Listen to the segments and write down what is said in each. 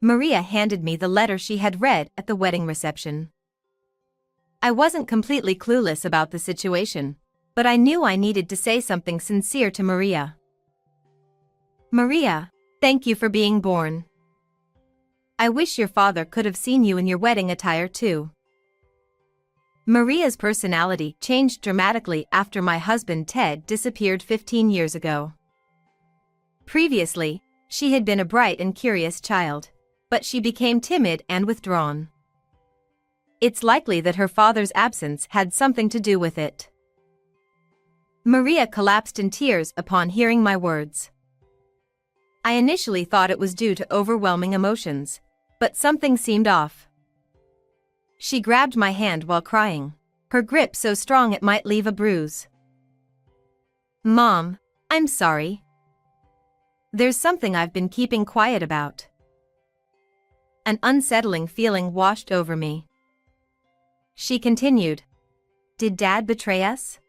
Maria handed me the letter she had read at the wedding reception. I wasn't completely clueless about the situation, but I knew I needed to say something sincere to Maria. Maria, thank you for being born. I wish your father could have seen you in your wedding attire too. Maria's personality changed dramatically after my husband Ted disappeared 15 years ago. Previously, she had been a bright and curious child, but she became timid and withdrawn. It's likely that her father's absence had something to do with it. Maria collapsed in tears upon hearing my words. I initially thought it was due to overwhelming emotions, but something seemed off. She grabbed my hand while crying, her grip so strong it might leave a bruise. Mom, I'm sorry. There's something I've been keeping quiet about. An unsettling feeling washed over me. She continued, Did Dad betray us?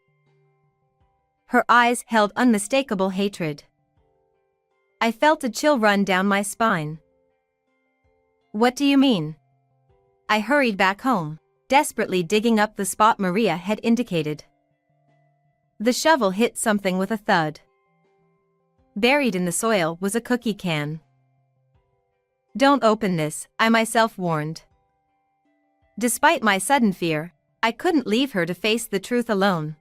Her eyes held unmistakable hatred. I felt a chill run down my spine. What do you mean? I hurried back home, desperately digging up the spot Maria had indicated. The shovel hit something with a thud. Buried in the soil was a cookie can. Don't open this, I myself warned. Despite my sudden fear, I couldn't leave her to face the truth alone.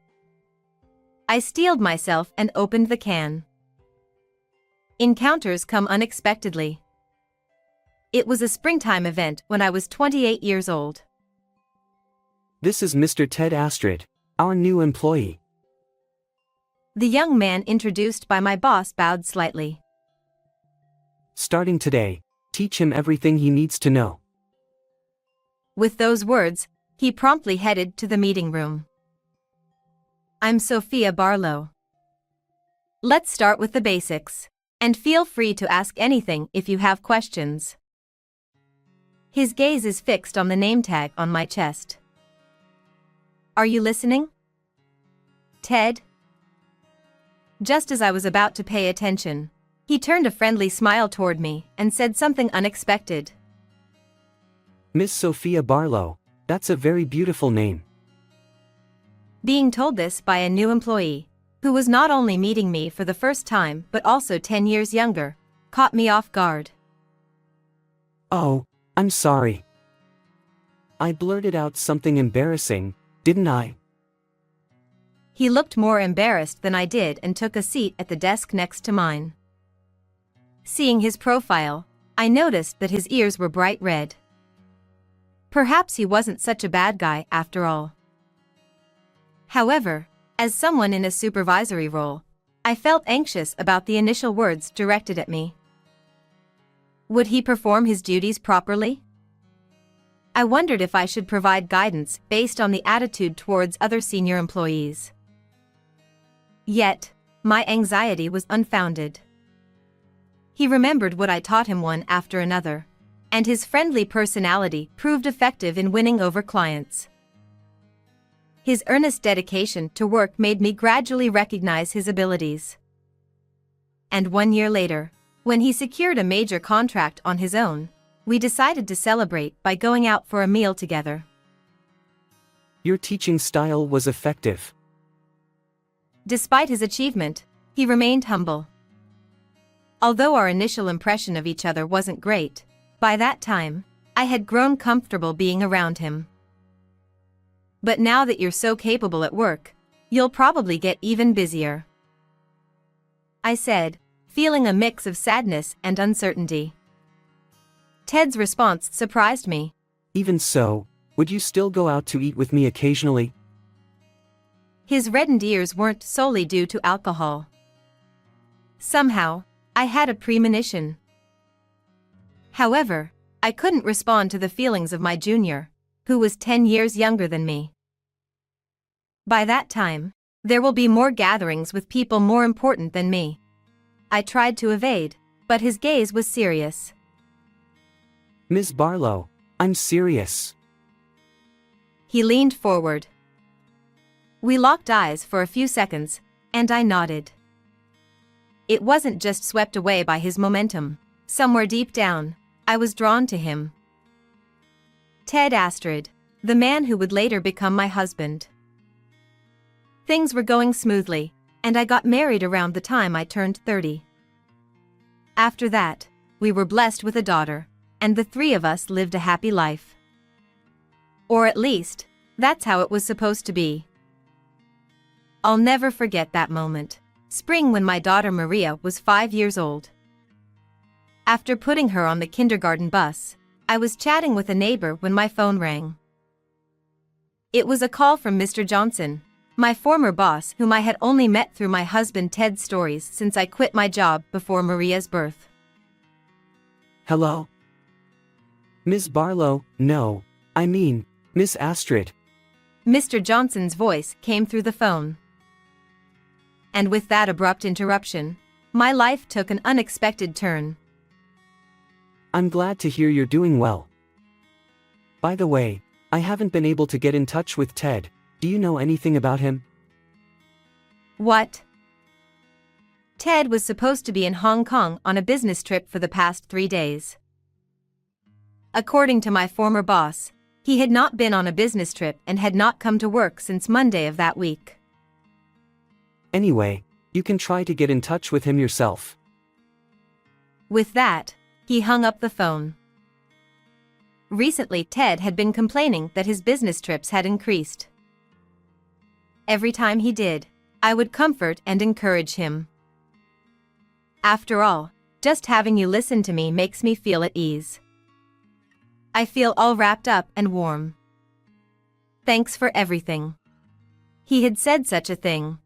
I steeled myself and opened the can. Encounters come unexpectedly. It was a springtime event when I was 28 years old. This is Mr. Ted Astrid, our new employee. The young man introduced by my boss bowed slightly. Starting today, teach him everything he needs to know. With those words, he promptly headed to the meeting room. I'm Sophia Barlow. Let's start with the basics, and feel free to ask anything if you have questions. His gaze is fixed on the name tag on my chest. Are you listening? Ted? Just as I was about to pay attention, he turned a friendly smile toward me and said something unexpected. Miss Sophia Barlow, that's a very beautiful name. Being told this by a new employee, who was not only meeting me for the first time but also 10 years younger, caught me off guard. Oh, I'm sorry. I blurted out something embarrassing, didn't I? He looked more embarrassed than I did and took a seat at the desk next to mine. Seeing his profile, I noticed that his ears were bright red. Perhaps he wasn't such a bad guy after all. However, as someone in a supervisory role, I felt anxious about the initial words directed at me. Would he perform his duties properly? I wondered if I should provide guidance based on the attitude towards other senior employees. Yet, my anxiety was unfounded. He remembered what I taught him one after another, and his friendly personality proved effective in winning over clients. His earnest dedication to work made me gradually recognize his abilities. And 1 year later, when he secured a major contract on his own, we decided to celebrate by going out for a meal together. Your teaching style was effective. Despite his achievement, he remained humble. Although our initial impression of each other wasn't great, by that time, I had grown comfortable being around him. But now that you're so capable at work, you'll probably get even busier, I said, feeling a mix of sadness and uncertainty. Ted's response surprised me. Even so, would you still go out to eat with me occasionally? His reddened ears weren't solely due to alcohol. Somehow, I had a premonition. However, I couldn't respond to the feelings of my junior, who was 10 years younger than me. By that time, there will be more gatherings with people more important than me. I tried to evade, but his gaze was serious. Ms. Barlow, I'm serious. He leaned forward. We locked eyes for a few seconds, and I nodded. It wasn't just swept away by his momentum. Somewhere deep down, I was drawn to him. Ted Astrid, the man who would later become my husband. Things were going smoothly, and I got married around the time I turned 30. After that, we were blessed with a daughter, and the three of us lived a happy life. Or at least, that's how it was supposed to be. I'll never forget that moment, spring when my daughter Maria was 5 years old. After putting her on the kindergarten bus, I was chatting with a neighbor when my phone rang. It was a call from Mr. Johnson, my former boss whom I had only met through my husband Ted's stories since I quit my job before Maria's birth. Hello? Miss Barlow, no, I mean, Miss Astrid. Mr. Johnson's voice came through the phone. And with that abrupt interruption, my life took an unexpected turn. I'm glad to hear you're doing well. By the way, I haven't been able to get in touch with Ted. Do you know anything about him? What? Ted was supposed to be in Hong Kong on a business trip for the past 3 days. According to my former boss, he had not been on a business trip and had not come to work since Monday of that week. Anyway, you can try to get in touch with him yourself. With that, he hung up the phone. Recently, Ted had been complaining that his business trips had increased. Every time he did, I would comfort and encourage him. After all, just having you listen to me makes me feel at ease. I feel all wrapped up and warm. Thanks for everything. He had said such a thing.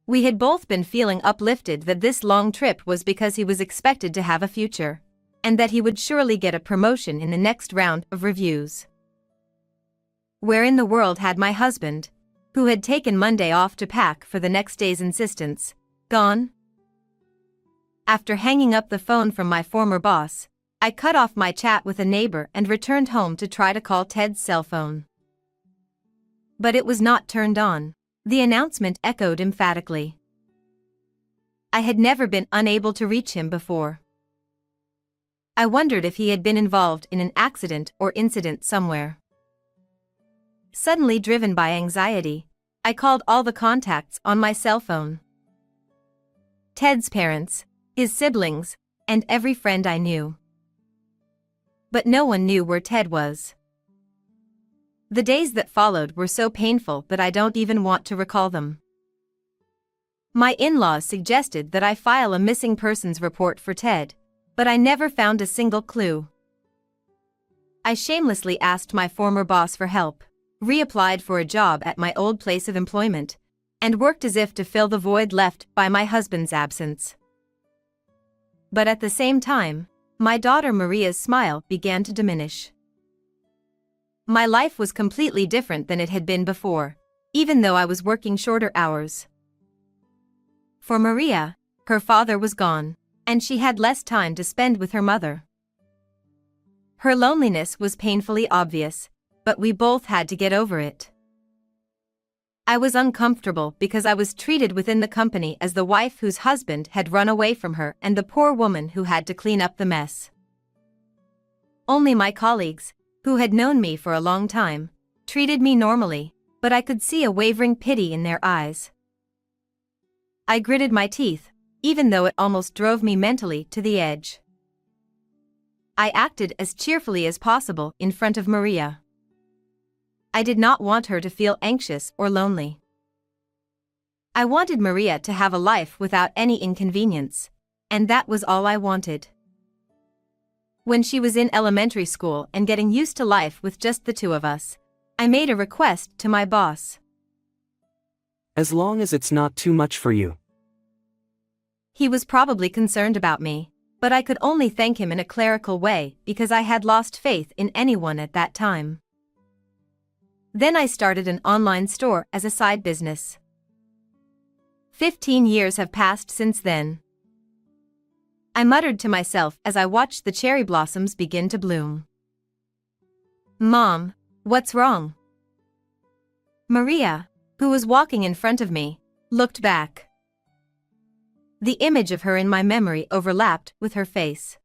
We had both been feeling uplifted that this long trip was because he was expected to have a future, and that he would surely get a promotion in the next round of reviews. Where in the world had my husband, who had taken Monday off to pack for the next day's insistence, gone? After hanging up the phone from my former boss, I cut off my chat with a neighbor and returned home to try to call Ted's cell phone. But it was not turned on. The announcement echoed emphatically. I had never been unable to reach him before. I wondered if he had been involved in an accident or incident somewhere. Suddenly driven by anxiety, I called all the contacts on my cell phone. Ted's parents, his siblings, and every friend I knew. But no one knew where Ted was. The days that followed were so painful that I don't even want to recall them. My in-laws suggested that I file a missing persons report for Ted, but I never found a single clue. I shamelessly asked my former boss for help, reapplied for a job at my old place of employment, and worked as if to fill the void left by my husband's absence. But at the same time, my daughter Maria's smile began to diminish. My life was completely different than it had been before, even though I was working shorter hours. For Maria, her father was gone, and she had less time to spend with her mother. Her loneliness was painfully obvious, but we both had to get over it. I was uncomfortable because I was treated within the company as the wife whose husband had run away from her and the poor woman who had to clean up the mess. Only my colleagues, who had known me for a long time, treated me normally, but I could see a wavering pity in their eyes. I gritted my teeth, even though it almost drove me mentally to the edge. I acted as cheerfully as possible in front of Maria. I did not want her to feel anxious or lonely. I wanted Maria to have a life without any inconvenience, and that was all I wanted. When she was in elementary school and getting used to life with just the two of us, I made a request to my boss. As long as it's not too much for you. He was probably concerned about me, but I could only thank him in a clerical way because I had lost faith in anyone at that time. Then I started an online store as a side business. 15 years have passed since then. I muttered to myself as I watched the cherry blossoms begin to bloom. Mom, what's wrong? Maria, who was walking in front of me, looked back. The image of her in my memory overlapped with her face.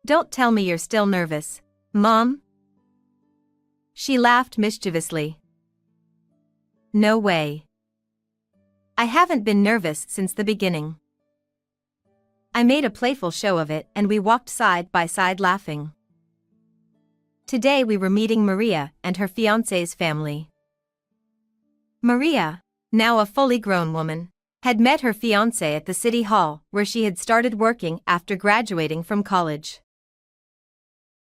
Don't tell me you're still nervous, Mom. She laughed mischievously. No way. I haven't been nervous since the beginning. I made a playful show of it and we walked side by side laughing. Today we were meeting Maria and her fiancé's family. Maria, now a fully grown woman, had met her fiancé at the city hall where she had started working after graduating from college.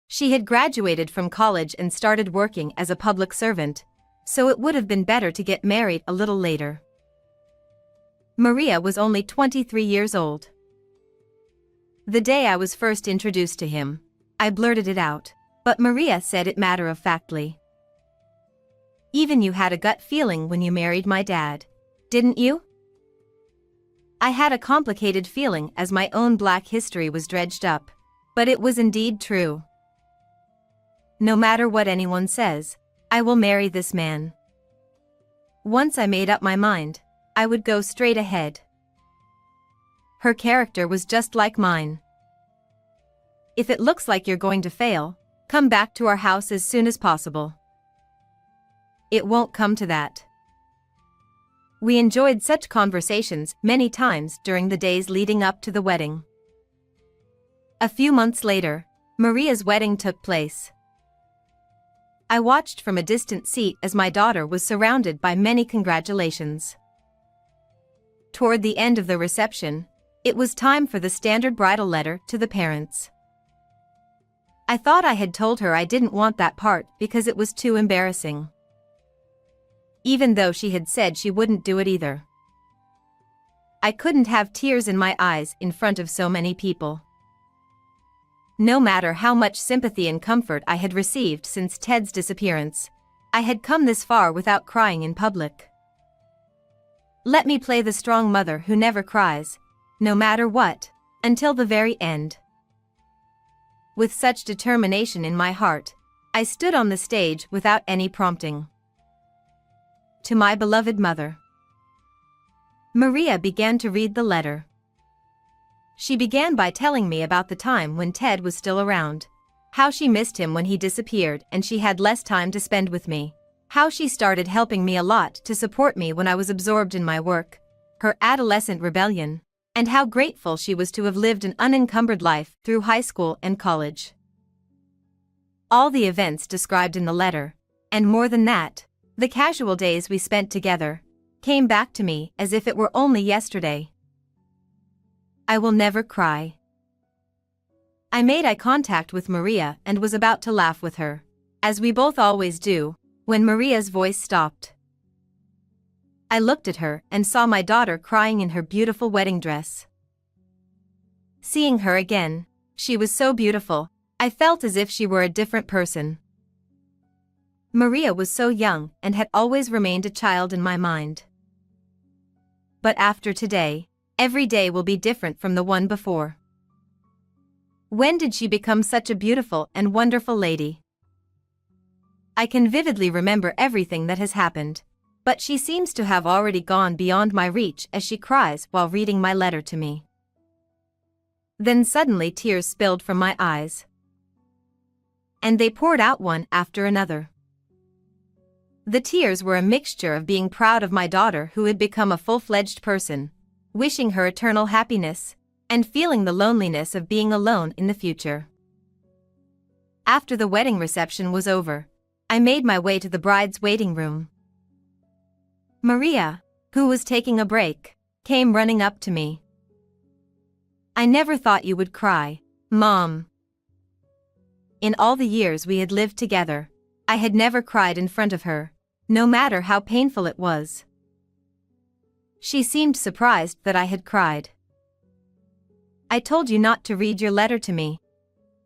She had graduated from college and started working as a public servant, so it would have been better to get married a little later. Maria was only 23 years old. The day I was first introduced to him, I blurted it out, but Maria said it matter-of-factly. Even you had a gut feeling when you married my dad, didn't you? I had a complicated feeling as my own black history was dredged up, but it was indeed true. No matter what anyone says, I will marry this man. Once I made up my mind, I would go straight ahead. Her character was just like mine. If it looks like you're going to fail, come back to our house as soon as possible. It won't come to that. We enjoyed such conversations many times during the days leading up to the wedding. A few months later, Maria's wedding took place. I watched from a distant seat as my daughter was surrounded by many congratulations. Toward the end of the reception, it was time for the standard bridal letter to the parents. I thought I had told her I didn't want that part because it was too embarrassing. Even though she had said she wouldn't do it either. I couldn't have tears in my eyes in front of so many people. No matter how much sympathy and comfort I had received since Ted's disappearance, I had come this far without crying in public. Let me play the strong mother who never cries, no matter what, until the very end. With such determination in my heart, I stood on the stage without any prompting. To my beloved mother. Maria began to read the letter. She began by telling me about the time when Ted was still around, how she missed him when he disappeared and she had less time to spend with me, how she started helping me a lot to support me when I was absorbed in my work, her adolescent rebellion, and how grateful she was to have lived an unencumbered life through high school and college. All the events described in the letter, and more than that, the casual days we spent together, came back to me as if it were only yesterday. I will never cry. I made eye contact with Maria and was about to laugh with her, as we both always do, when Maria's voice stopped. I looked at her and saw my daughter crying in her beautiful wedding dress. Seeing her again, she was so beautiful, I felt as if she were a different person. Maria was so young and had always remained a child in my mind. But after today, every day will be different from the one before. When did she become such a beautiful and wonderful lady? I can vividly remember everything that has happened, but she seems to have already gone beyond my reach as she cries while reading my letter to me. Then suddenly tears spilled from my eyes. And they poured out one after another. The tears were a mixture of being proud of my daughter who had become a full-fledged person, wishing her eternal happiness, and feeling the loneliness of being alone in the future. After the wedding reception was over, I made my way to the bride's waiting room. Maria, who was taking a break, came running up to me. I never thought you would cry, Mom. In all the years we had lived together, I had never cried in front of her, no matter how painful it was. She seemed surprised that I had cried. I told you not to read your letter to me.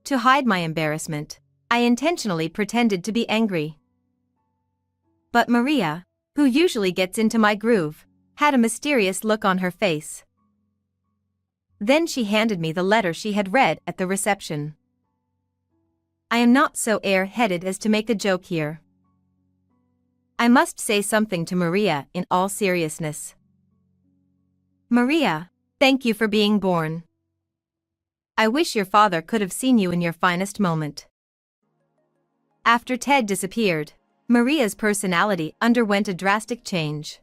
To hide my embarrassment, I intentionally pretended to be angry. But Maria, who usually gets into my groove, had a mysterious look on her face. Then she handed me the letter she had read at the reception. I am not so air-headed as to make a joke here. I must say something to Maria in all seriousness. Maria, thank you for being born. I wish your father could have seen you in your finest moment." After Ted disappeared, Maria's personality underwent a drastic change.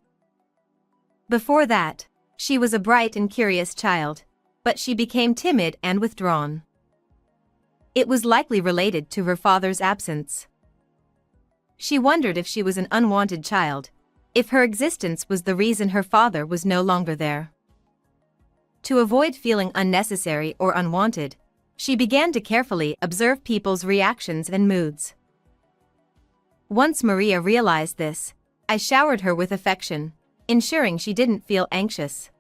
Before that, she was a bright and curious child, but she became timid and withdrawn. It was likely related to her father's absence. She wondered if she was an unwanted child, if her existence was the reason her father was no longer there. To avoid feeling unnecessary or unwanted, she began to carefully observe people's reactions and moods. Once Maria realized this, I showered her with affection, ensuring she didn't feel anxious.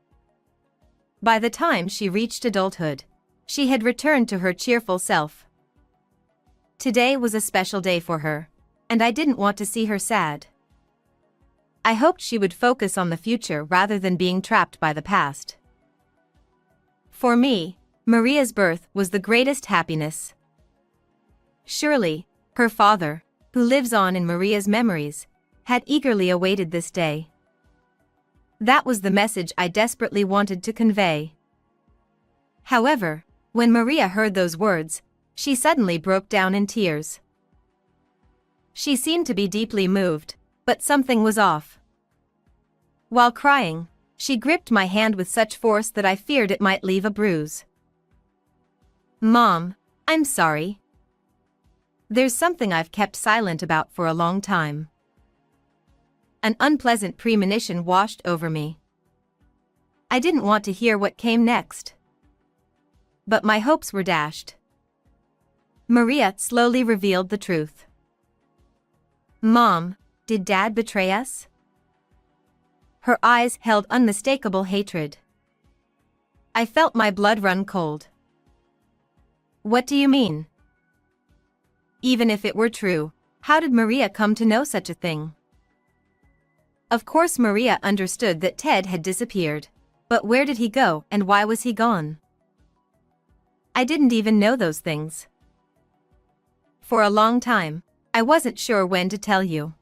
By the time she reached adulthood, she had returned to her cheerful self. Today was a special day for her, and I didn't want to see her sad. I hoped she would focus on the future rather than being trapped by the past. For me, Maria's birth was the greatest happiness. Surely, her father, who lives on in Maria's memories, had eagerly awaited this day. That was the message I desperately wanted to convey. However, when Maria heard those words, she suddenly broke down in tears. She seemed to be deeply moved, but something was off. While crying, she gripped my hand with such force that I feared it might leave a bruise. "Mom, I'm sorry. There's something I've kept silent about for a long time." An unpleasant premonition washed over me. I didn't want to hear what came next. But my hopes were dashed. Maria slowly revealed the truth. "Mom, did Dad betray us?" Her eyes held unmistakable hatred. I felt my blood run cold. "What do you mean?" Even if it were true, how did Maria come to know such a thing? Of course Maria understood that Ted had disappeared, but where did he go and why was he gone? I didn't even know those things. For a long time, I wasn't sure when to tell you.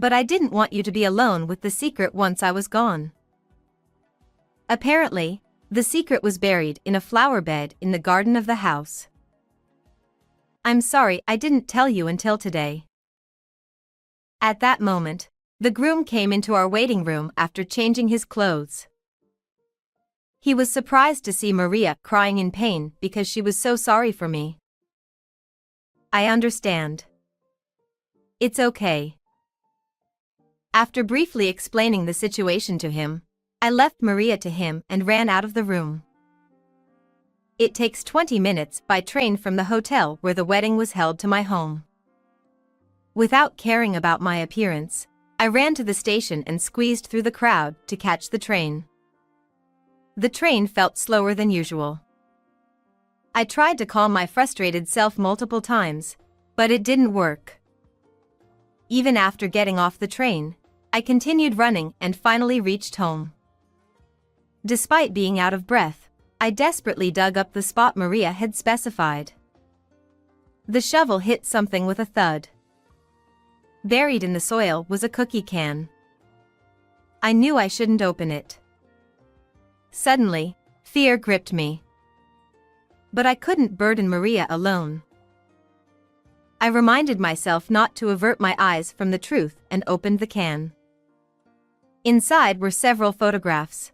But I didn't want you to be alone with the secret once I was gone. Apparently, the secret was buried in a flower bed in the garden of the house. I'm sorry I didn't tell you until today. At that moment, the groom came into our waiting room after changing his clothes. He was surprised to see Maria crying in pain because she was so sorry for me. I understand. It's okay. After briefly explaining the situation to him, I left Maria to him and ran out of the room. It takes 20 minutes by train from the hotel where the wedding was held to my home. Without caring about my appearance, I ran to the station and squeezed through the crowd to catch the train. The train felt slower than usual. I tried to calm my frustrated self multiple times, but it didn't work. Even after getting off the train, I continued running and finally reached home. Despite being out of breath, I desperately dug up the spot Maria had specified. The shovel hit something with a thud. Buried in the soil was a cookie can. I knew I shouldn't open it. Suddenly, fear gripped me. But I couldn't burden Maria alone. I reminded myself not to avert my eyes from the truth and opened the can. Inside were several photographs.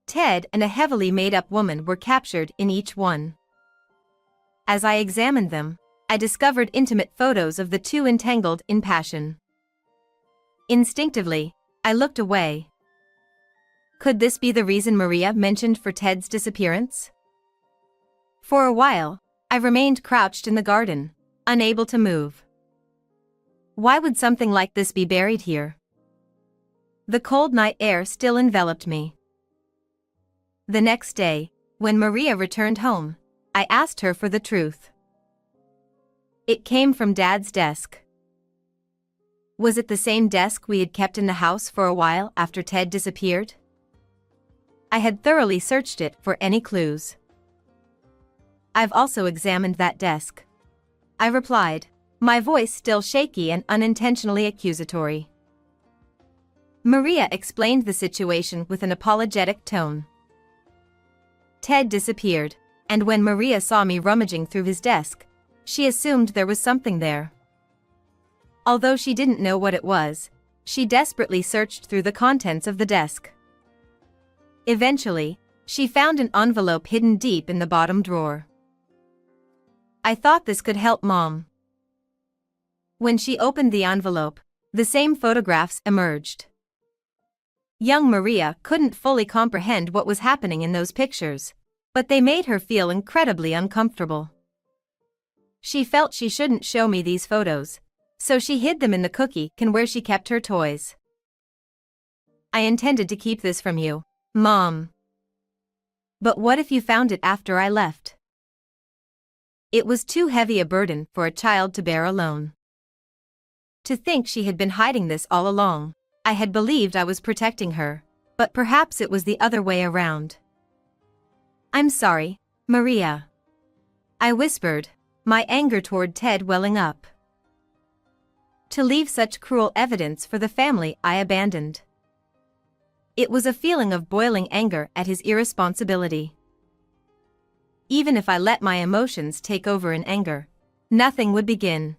Ted and a heavily made-up woman were captured in each one. As I examined them, I discovered intimate photos of the two entangled in passion. Instinctively, I looked away. Could this be the reason Maria mentioned for Ted's disappearance? For a while, I remained crouched in the garden, unable to move. Why would something like this be buried here? The cold night air still enveloped me. The next day, when Maria returned home, I asked her for the truth. It came from Dad's desk. Was it the same desk we had kept in the house for a while after Ted disappeared? I had thoroughly searched it for any clues. I've also examined that desk, I replied, my voice still shaky and unintentionally accusatory. Maria explained the situation with an apologetic tone. Ted disappeared, and when Maria saw me rummaging through his desk, she assumed there was something there. Although she didn't know what it was, she desperately searched through the contents of the desk. Eventually, she found an envelope hidden deep in the bottom drawer. I thought this could help Mom. When she opened the envelope, the same photographs emerged. Young Maria couldn't fully comprehend what was happening in those pictures, but they made her feel incredibly uncomfortable. She felt she shouldn't show me these photos, so she hid them in the cookie can where she kept her toys. I intended to keep this from you, Mom. But what if you found it after I left? It was too heavy a burden for a child to bear alone. To think she had been hiding this all along. I had believed I was protecting her, but perhaps it was the other way around. I'm sorry, Maria. I whispered, my anger toward Ted welling up. To leave such cruel evidence for the family I abandoned. It was a feeling of boiling anger at his irresponsibility. Even if I let my emotions take over in anger, nothing would begin.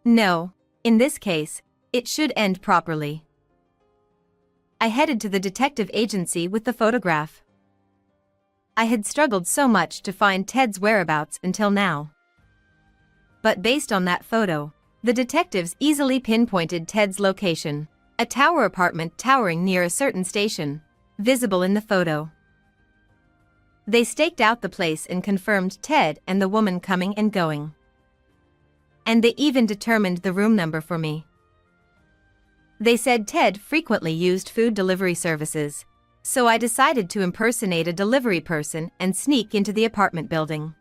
No, in this case, it should end properly. I headed to the detective agency with the photograph. I had struggled so much to find Ted's whereabouts until now. But based on that photo, the detectives easily pinpointed Ted's location, a tower apartment towering near a certain station, visible in the photo. They staked out the place and confirmed Ted and the woman coming and going. And they even determined the room number for me. They said Ted frequently used food delivery services, so I decided to impersonate a delivery person and sneak into the apartment building.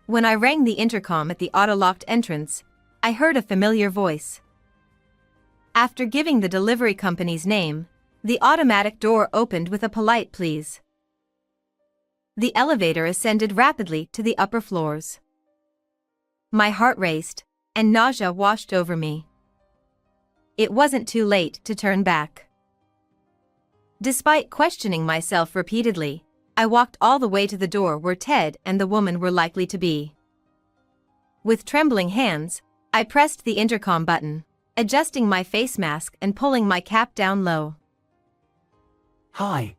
When I rang the intercom at the auto-locked entrance, I heard a familiar voice. After giving the delivery company's name, the automatic door opened with a polite please. The elevator ascended rapidly to the upper floors. My heart raced, and nausea washed over me. It wasn't too late to turn back. Despite questioning myself repeatedly, I walked all the way to the door where Ted and the woman were likely to be. With trembling hands, I pressed the intercom button, adjusting my face mask and pulling my cap down low. Hi.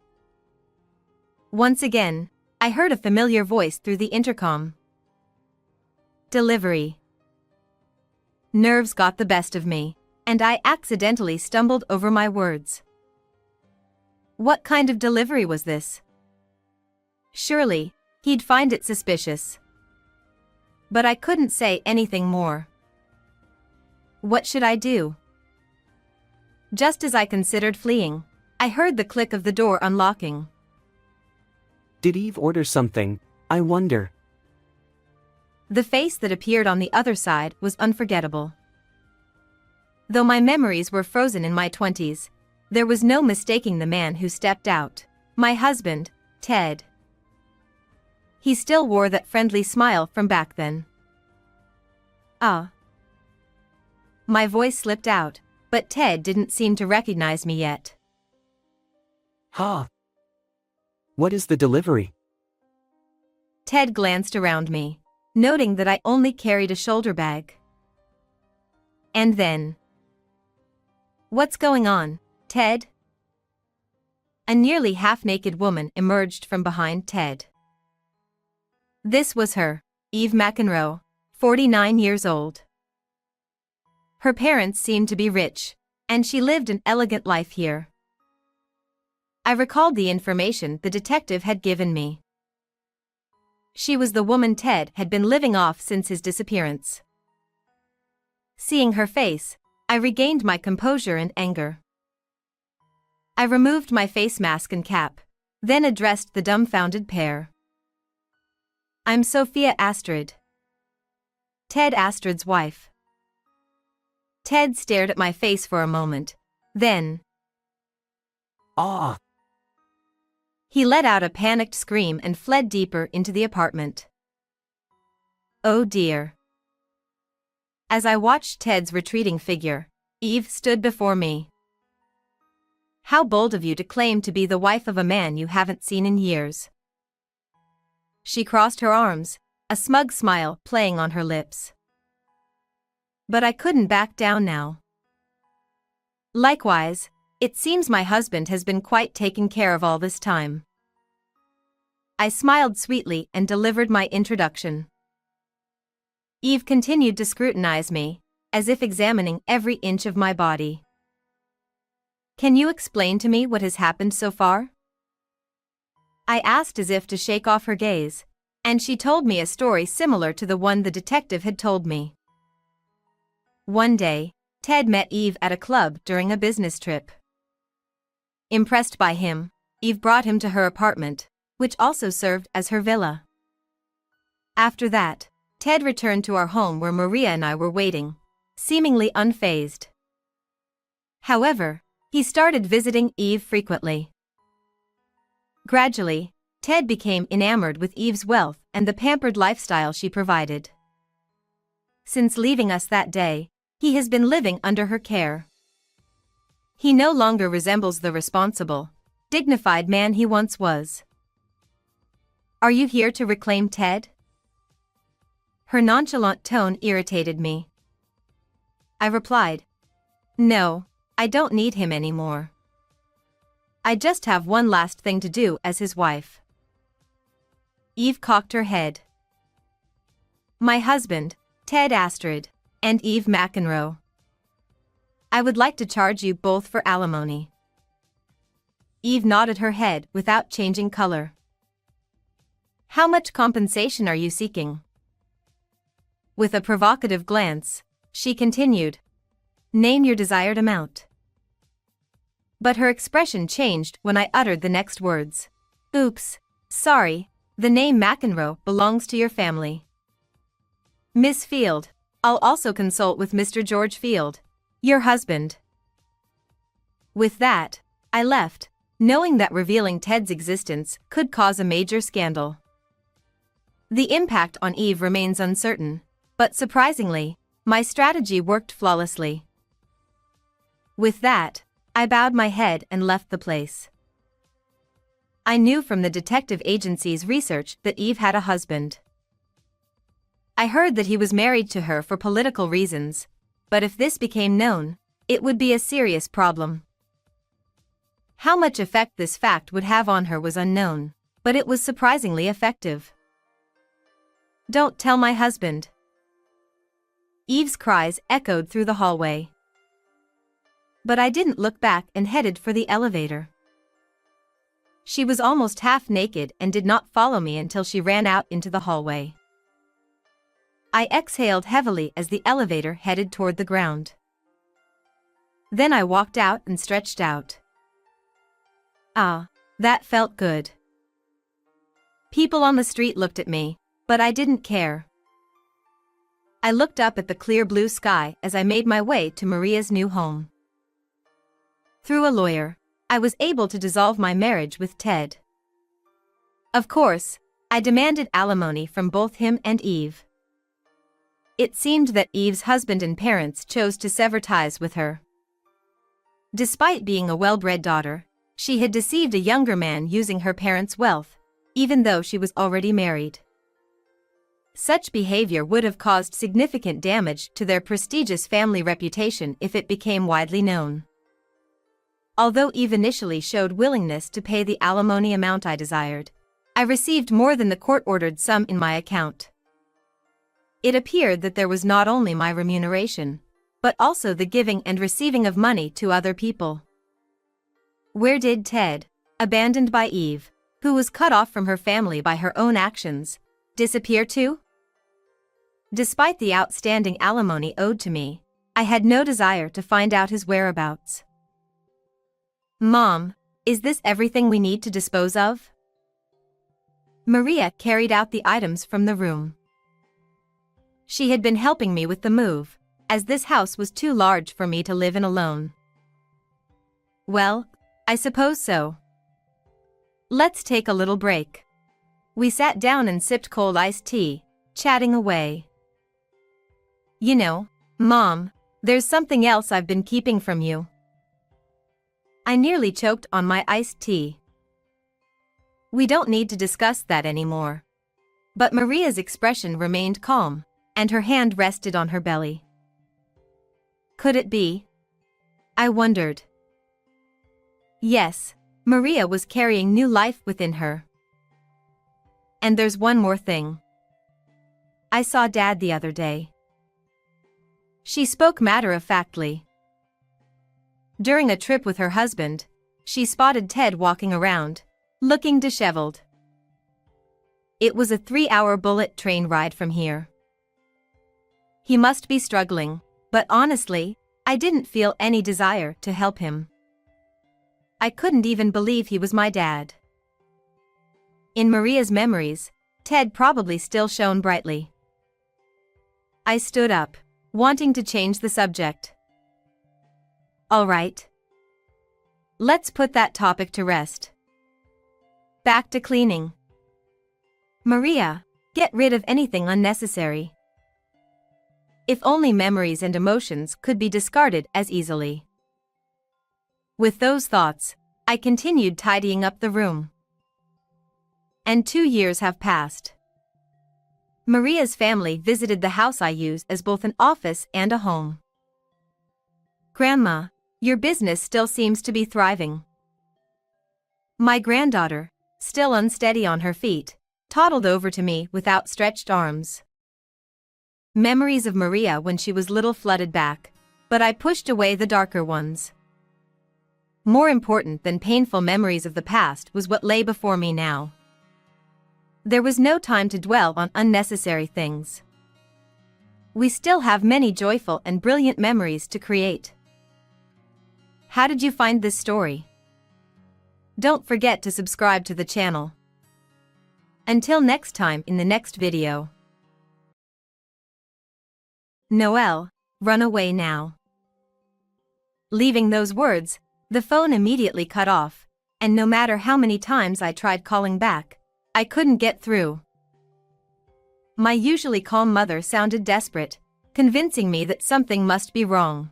Once again, I heard a familiar voice through the intercom. Delivery. Nerves got the best of me, and I accidentally stumbled over my words. What kind of delivery was this? Surely, he'd find it suspicious. But I couldn't say anything more. What should I do? Just as I considered fleeing, I heard the click of the door unlocking. Did Eve order something, I wonder? The face that appeared on the other side was unforgettable. Though my memories were frozen in my 20s, there was no mistaking the man who stepped out, my husband, Ted. He still wore that friendly smile from back then. Ah. My voice slipped out, but Ted didn't seem to recognize me yet. Ha! What is the delivery? Ted glanced around me, noting that I only carried a shoulder bag. And then, "What's going on, Ted?" A nearly half-naked woman emerged from behind Ted. This was her, Eve McEnroe, 49 years old. Her parents seemed to be rich, and she lived an elegant life here. I recalled the information the detective had given me. She was the woman Ted had been living off since his disappearance. Seeing her face, I regained my composure and anger. I removed my face mask and cap, then addressed the dumbfounded pair. "I'm Sophia Astrid. Ted Astrid's wife." Ted stared at my face for a moment, then, Ah! he let out a panicked scream and fled deeper into the apartment. Oh dear. As I watched Ted's retreating figure, Eve stood before me. How bold of you to claim to be the wife of a man you haven't seen in years." She crossed her arms, a smug smile playing on her lips. But I couldn't back down now. "Likewise, it seems my husband has been quite taken care of all this time." I smiled sweetly and delivered my introduction. Eve continued to scrutinize me, as if examining every inch of my body. "Can you explain to me what has happened so far?" I asked as if to shake off her gaze, and she told me a story similar to the one the detective had told me. One day, Ted met Eve at a club during a business trip. Impressed by him, Eve brought him to her apartment, which also served as her villa. After that, Ted returned to our home where Maria and I were waiting, seemingly unfazed. However, he started visiting Eve frequently. Gradually, Ted became enamored with Eve's wealth and the pampered lifestyle she provided. Since leaving us that day, he has been living under her care. He no longer resembles the responsible, dignified man he once was. "Are you here to reclaim Ted?" Her nonchalant tone irritated me. I replied, "No, I don't need him anymore. I just have one last thing to do as his wife." Eve cocked her head. "My husband, Ted Astrid, and Eve McEnroe. I would like to charge you both for alimony." Eve nodded her head without changing color. "How much compensation are you seeking?" With a provocative glance, she continued, "Name your desired amount." But her expression changed when I uttered the next words. "Oops, sorry, the name McEnroe belongs to your family. Miss Field, I'll also consult with Mr. George Field, your husband." With that, I left, knowing that revealing Ted's existence could cause a major scandal. The impact on Eve remains uncertain, but surprisingly, my strategy worked flawlessly. With that, I bowed my head and left the place. I knew from the detective agency's research that Eve had a husband. I heard that he was married to her for political reasons, but if this became known, it would be a serious problem. How much effect this fact would have on her was unknown, but it was surprisingly effective. "Don't tell my husband." Eve's cries echoed through the hallway. But I didn't look back and headed for the elevator. She was almost half naked and did not follow me until she ran out into the hallway. I exhaled heavily as the elevator headed toward the ground. Then I walked out and stretched out. Ah, that felt good. People on the street looked at me, but I didn't care. I looked up at the clear blue sky as I made my way to Maria's new home. Through a lawyer, I was able to dissolve my marriage with Ted. Of course, I demanded alimony from both him and Eve. It seemed that Eve's husband and parents chose to sever ties with her. Despite being a well-bred daughter, she had deceived a younger man using her parents' wealth, even though she was already married. Such behavior would have caused significant damage to their prestigious family reputation if it became widely known. Although Eve initially showed willingness to pay the alimony amount I desired, I received more than the court-ordered sum in my account. It appeared that there was not only my remuneration, but also the giving and receiving of money to other people. Where did Ted, abandoned by Eve, who was cut off from her family by her own actions, disappear to? Despite the outstanding alimony owed to me, I had no desire to find out his whereabouts. "Mom, is this everything we need to dispose of?" Maria carried out the items from the room. She had been helping me with the move, as this house was too large for me to live in alone. "Well, I suppose so. Let's take a little break." We sat down and sipped cold iced tea, chatting away. "You know, Mom, there's something else I've been keeping from you." I nearly choked on my iced tea. We don't need to discuss that anymore. But Maria's expression remained calm, and her hand rested on her belly. Could it be? I wondered. Yes, Maria was carrying new life within her. And there's one more thing. I saw Dad the other day. She spoke matter-of-factly. During a trip with her husband, she spotted Ted walking around, looking disheveled. It was a 3-hour bullet train ride from here. He must be struggling, but honestly, I didn't feel any desire to help him. I couldn't even believe he was my dad. In Maria's memories, Ted probably still shone brightly. I stood up, wanting to change the subject. All right. Let's put that topic to rest. Back to cleaning. Maria, get rid of anything unnecessary. If only memories and emotions could be discarded as easily. With those thoughts, I continued tidying up the room. And 2 years have passed. Maria's family visited the house I use as both an office and a home. Grandma, your business still seems to be thriving. My granddaughter, still unsteady on her feet, toddled over to me with outstretched arms. Memories of Maria when she was little flooded back, but I pushed away the darker ones. More important than painful memories of the past was what lay before me now. There was no time to dwell on unnecessary things. We still have many joyful and brilliant memories to create. How did you find this story? Don't forget to subscribe to the channel. Until next time in the next video. Noelle, run away now. Leaving those words, the phone immediately cut off, and no matter how many times I tried calling back, I couldn't get through. My usually calm mother sounded desperate, convincing me that something must be wrong.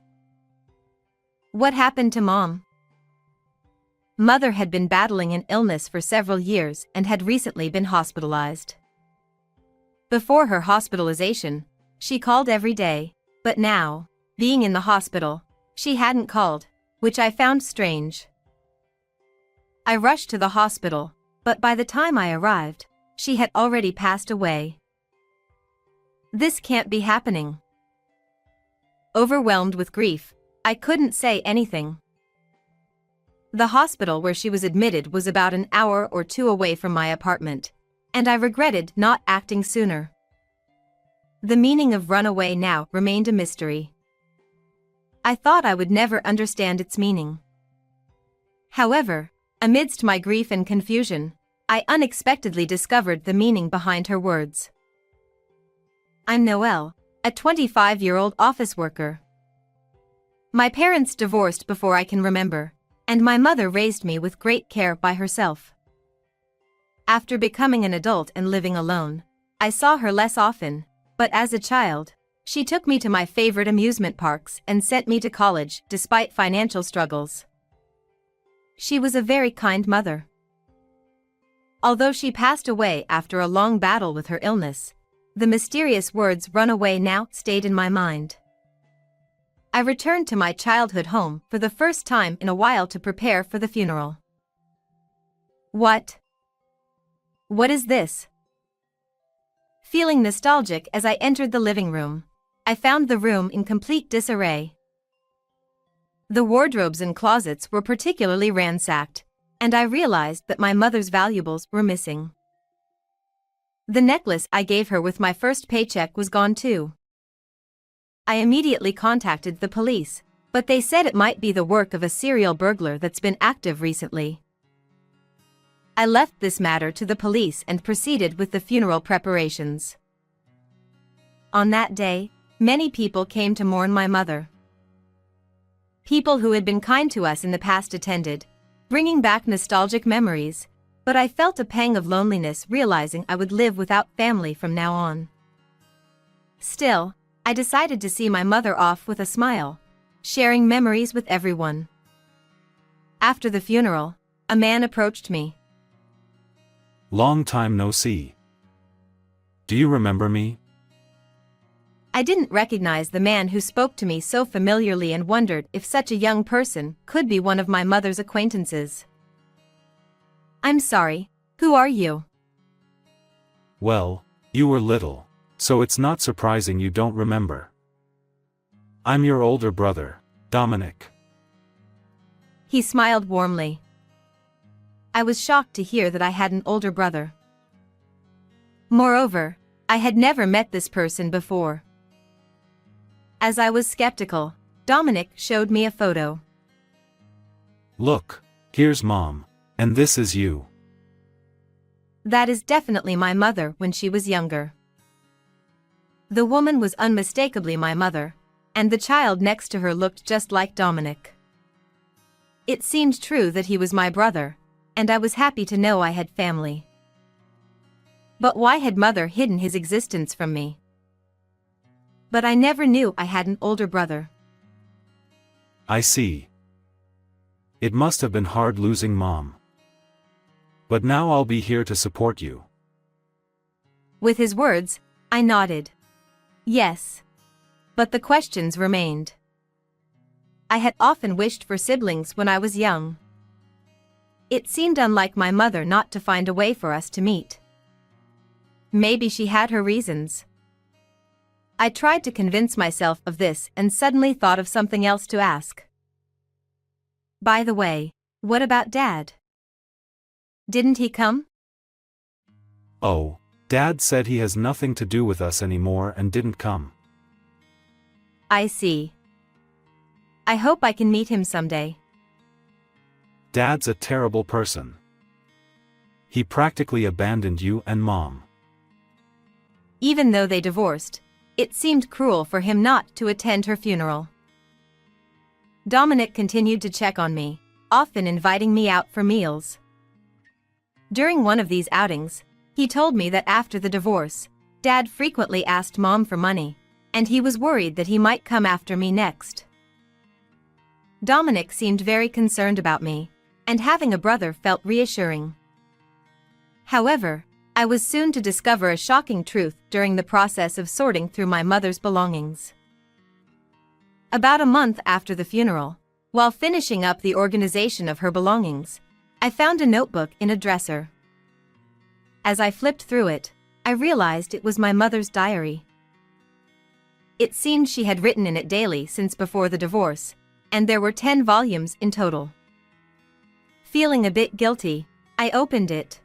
What happened to Mom? Mother had been battling an illness for several years and had recently been hospitalized. Before her hospitalization, she called every day, but now, being in the hospital, she hadn't called, which I found strange. I rushed to the hospital, but by the time I arrived, she had already passed away. This can't be happening. Overwhelmed with grief, I couldn't say anything. The hospital where she was admitted was about an hour or 2 away from my apartment, and I regretted not acting sooner. The meaning of run away now remained a mystery. I thought I would never understand its meaning. However, amidst my grief and confusion, I unexpectedly discovered the meaning behind her words. I'm Noelle, a 25-year-old office worker. My parents divorced before I can remember, and my mother raised me with great care by herself. After becoming an adult and living alone, I saw her less often, but as a child, she took me to my favorite amusement parks and sent me to college despite financial struggles. She was a very kind mother. Although she passed away after a long battle with her illness, the mysterious words "run away now" stayed in my mind. I returned to my childhood home for the first time in a while to prepare for the funeral. What? What is this? Feeling nostalgic as I entered the living room, I found the room in complete disarray. The wardrobes and closets were particularly ransacked, and I realized that my mother's valuables were missing. The necklace I gave her with my first paycheck was gone too. I immediately contacted the police, but they said it might be the work of a serial burglar that's been active recently. I left this matter to the police and proceeded with the funeral preparations. On that day, many people came to mourn my mother. People who had been kind to us in the past attended, bringing back nostalgic memories, but I felt a pang of loneliness realizing I would live without family from now on. Still, I decided to see my mother off with a smile, sharing memories with everyone. After the funeral, a man approached me. Long time no see. Do you remember me? I didn't recognize the man who spoke to me so familiarly and wondered if such a young person could be one of my mother's acquaintances. I'm sorry, who are you? Well, you were little, so it's not surprising you don't remember. I'm your older brother, Dominic. He smiled warmly. I was shocked to hear that I had an older brother. Moreover, I had never met this person before. As I was skeptical, Dominic showed me a photo. Look, here's Mom, and this is you. That is definitely my mother when she was younger. The woman was unmistakably my mother, and the child next to her looked just like Dominic. It seemed true that he was my brother, and I was happy to know I had family. But why had Mother hidden his existence from me? But I never knew I had an older brother. I see. It must have been hard losing Mom. But now I'll be here to support you. With his words, I nodded. Yes. But the questions remained. I had often wished for siblings when I was young. It seemed unlike my mother not to find a way for us to meet. Maybe she had her reasons. I tried to convince myself of this and suddenly thought of something else to ask. By the way, what about Dad? Didn't he come? Oh, Dad said he has nothing to do with us anymore and didn't come. I see. I hope I can meet him someday. Dad's a terrible person. He practically abandoned you and Mom. Even though they divorced, it seemed cruel for him not to attend her funeral. Dominic continued to check on me, often inviting me out for meals. During one of these outings, he told me that after the divorce, Dad frequently asked Mom for money, and he was worried that he might come after me next. Dominic seemed very concerned about me, and having a brother felt reassuring. However, I was soon to discover a shocking truth during the process of sorting through my mother's belongings. About a month after the funeral, while finishing up the organization of her belongings, I found a notebook in a dresser. As I flipped through it, I realized it was my mother's diary. It seemed she had written in it daily since before the divorce, and there were 10 volumes in total. Feeling a bit guilty, I opened it.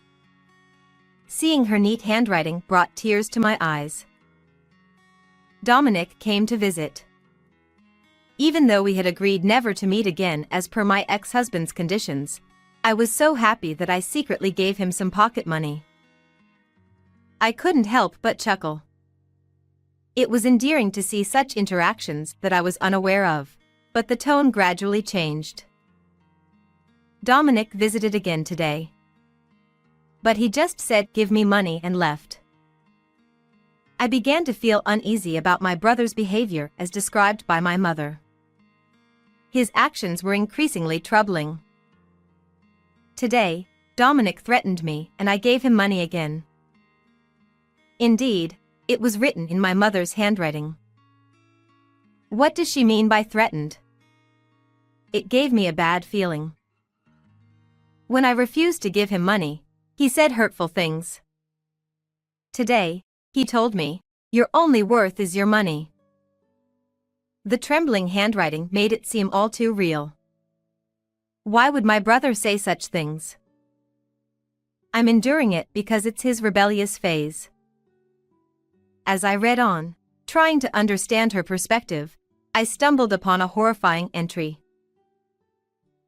Seeing her neat handwriting brought tears to my eyes. Dominic came to visit. Even though we had agreed never to meet again as per my ex-husband's conditions, I was so happy that I secretly gave him some pocket money. I couldn't help but chuckle. It was endearing to see such interactions that I was unaware of, but the tone gradually changed. Dominic visited again today. But he just said, "Give me money," and left. I began to feel uneasy about my brother's behavior as described by my mother. His actions were increasingly troubling. Today, Dominic threatened me and I gave him money again. Indeed, it was written in my mother's handwriting. What does she mean by threatened? It gave me a bad feeling. When I refused to give him money, he said hurtful things. Today, he told me, "Your only worth is your money." The trembling handwriting made it seem all too real. Why would my brother say such things? I'm enduring it because it's his rebellious phase. As I read on, trying to understand her perspective, I stumbled upon a horrifying entry.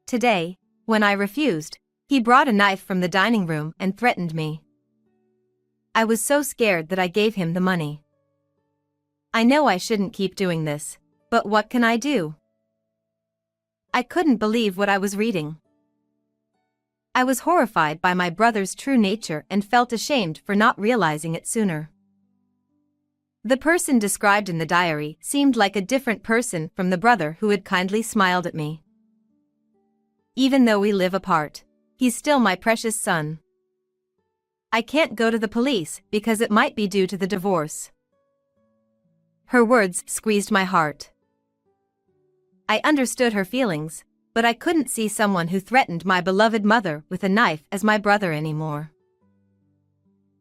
Today, when I refused, he brought a knife from the dining room and threatened me. I was so scared that I gave him the money. I know I shouldn't keep doing this, but what can I do? I couldn't believe what I was reading. I was horrified by my brother's true nature and felt ashamed for not realizing it sooner. The person described in the diary seemed like a different person from the brother who had kindly smiled at me. Even though we live apart, he's still my precious son. I can't go to the police because it might be due to the divorce." Her words squeezed my heart. I understood her feelings, but I couldn't see someone who threatened my beloved mother with a knife as my brother anymore.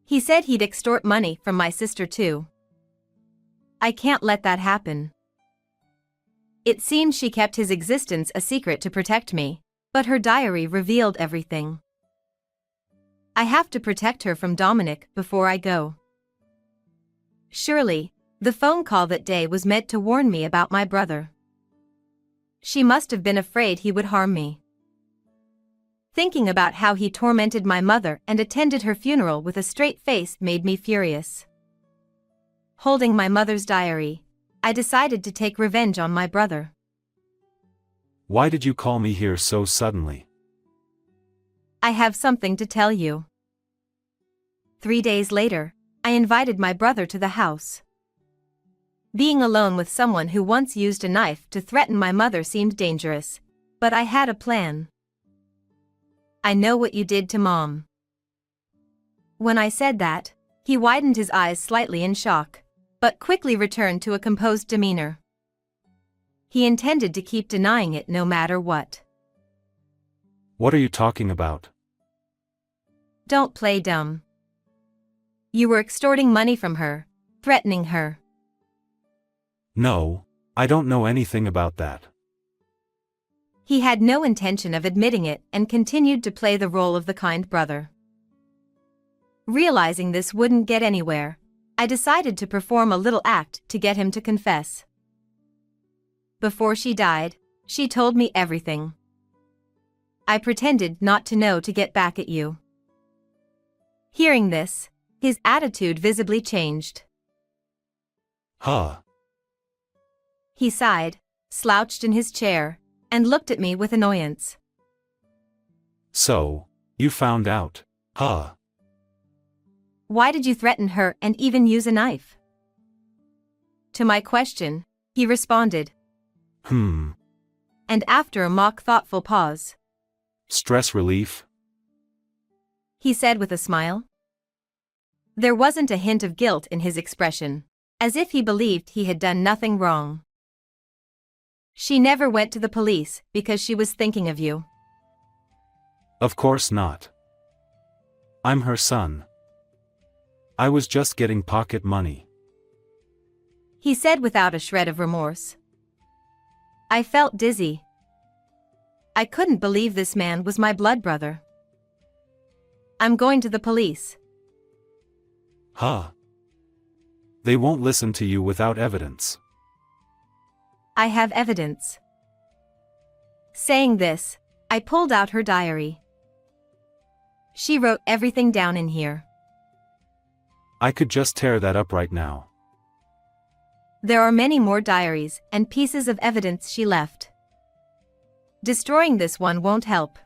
He said he'd extort money from my sister too. I can't let that happen. It seemed she kept his existence a secret to protect me, but her diary revealed everything. I have to protect her from Dominic before I go. Surely, the phone call that day was meant to warn me about my brother. She must have been afraid he would harm me. Thinking about how he tormented my mother and attended her funeral with a straight face made me furious. Holding my mother's diary, I decided to take revenge on my brother. Why did you call me here so suddenly? I have something to tell you. 3 days later, I invited my brother to the house. Being alone with someone who once used a knife to threaten my mother seemed dangerous, but I had a plan. "I know what you did to Mom." When I said that, he widened his eyes slightly in shock, but quickly returned to a composed demeanor. He intended to keep denying it no matter what. What are you talking about? Don't play dumb. You were extorting money from her, threatening her. No, I don't know anything about that. He had no intention of admitting it and continued to play the role of the kind brother. Realizing this wouldn't get anywhere, I decided to perform a little act to get him to confess. Before she died, she told me everything. I pretended not to know to get back at you. Hearing this, his attitude visibly changed. Huh. He sighed, slouched in his chair, and looked at me with annoyance. So, you found out, huh? Why did you threaten her and even use a knife? To my question, he responded. And after a mock thoughtful pause, Stress relief? he said with a smile. There wasn't a hint of guilt in his expression, as if he believed he had done nothing wrong. She never went to the police because she was thinking of you. Of course not. I'm her son. I was just getting pocket money. He said without a shred of remorse. I felt dizzy. I couldn't believe this man was my blood brother. I'm going to the police. Huh? They won't listen to you without evidence. I have evidence. Saying this, I pulled out her diary. She wrote everything down in here. I could just tear that up right now. There are many more diaries and pieces of evidence she left. Destroying this one won't help.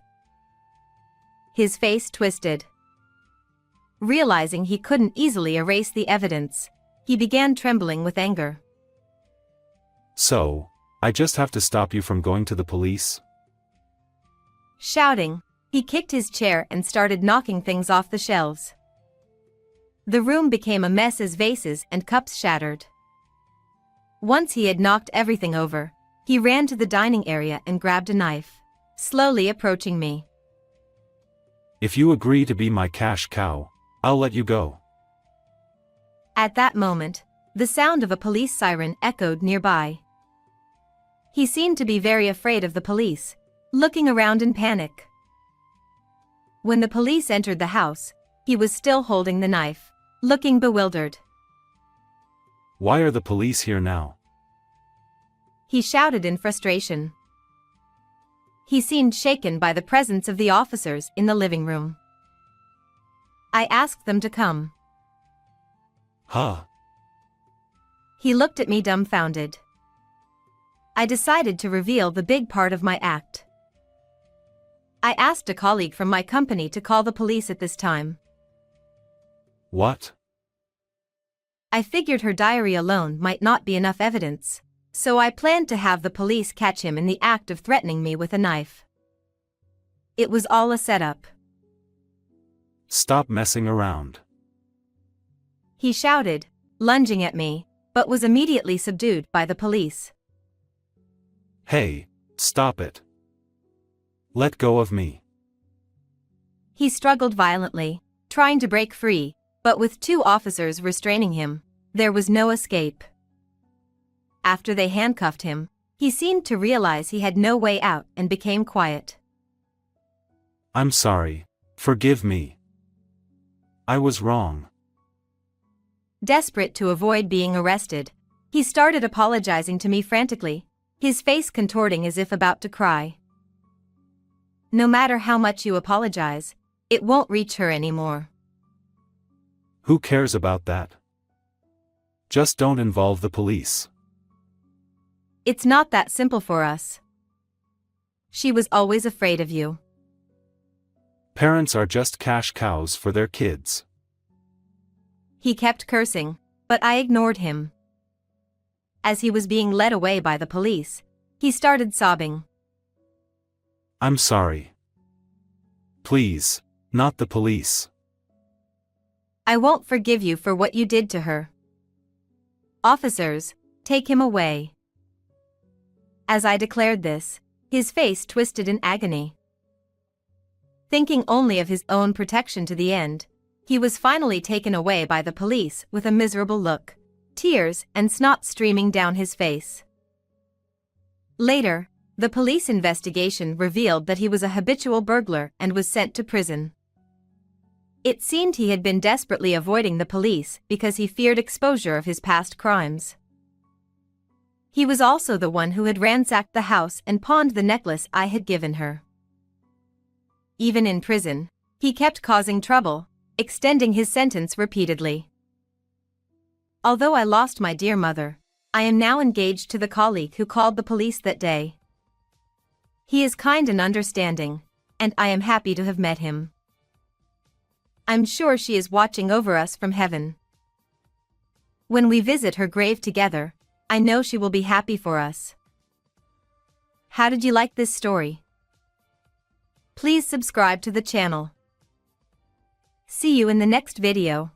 His face twisted. Realizing he couldn't easily erase the evidence, he began trembling with anger. So, I just have to stop you from going to the police? Shouting, he kicked his chair and started knocking things off the shelves. The room became a mess as vases and cups shattered. Once he had knocked everything over, he ran to the dining area and grabbed a knife, slowly approaching me. If you agree to be my cash cow, I'll let you go. At that moment, the sound of a police siren echoed nearby. He seemed to be very afraid of the police, looking around in panic. When the police entered the house, he was still holding the knife, looking bewildered. Why are the police here now? He shouted in frustration. He seemed shaken by the presence of the officers in the living room. I asked them to come. Huh? He looked at me dumbfounded. I decided to reveal the big part of my act. I asked a colleague from my company to call the police at this time. What? I figured her diary alone might not be enough evidence, so I planned to have the police catch him in the act of threatening me with a knife. It was all a setup. Stop messing around. He shouted, lunging at me, but was immediately subdued by the police. Hey, stop it. Let go of me. He struggled violently, trying to break free, but with 2 officers restraining him, there was no escape. After they handcuffed him, he seemed to realize he had no way out and became quiet. I'm sorry. Forgive me. I was wrong. Desperate to avoid being arrested, he started apologizing to me frantically, his face contorting as if about to cry. No matter how much you apologize, it won't reach her anymore. Who cares about that? Just don't involve the police. It's not that simple for us. She was always afraid of you. Parents are just cash cows for their kids. He kept cursing, but I ignored him. As he was being led away by the police, he started sobbing. I'm sorry. Please, not the police. I won't forgive you for what you did to her. Officers, take him away. As I declared this, his face twisted in agony. Thinking only of his own protection to the end, he was finally taken away by the police with a miserable look, tears and snot streaming down his face. Later, the police investigation revealed that he was a habitual burglar and was sent to prison. It seemed he had been desperately avoiding the police because he feared exposure of his past crimes. He was also the one who had ransacked the house and pawned the necklace I had given her. Even in prison, he kept causing trouble, extending his sentence repeatedly. Although I lost my dear mother, I am now engaged to the colleague who called the police that day. He is kind and understanding, and I am happy to have met him. I'm sure she is watching over us from heaven. When we visit her grave together, I know she will be happy for us. How did you like this story? Please subscribe to the channel. See you in the next video.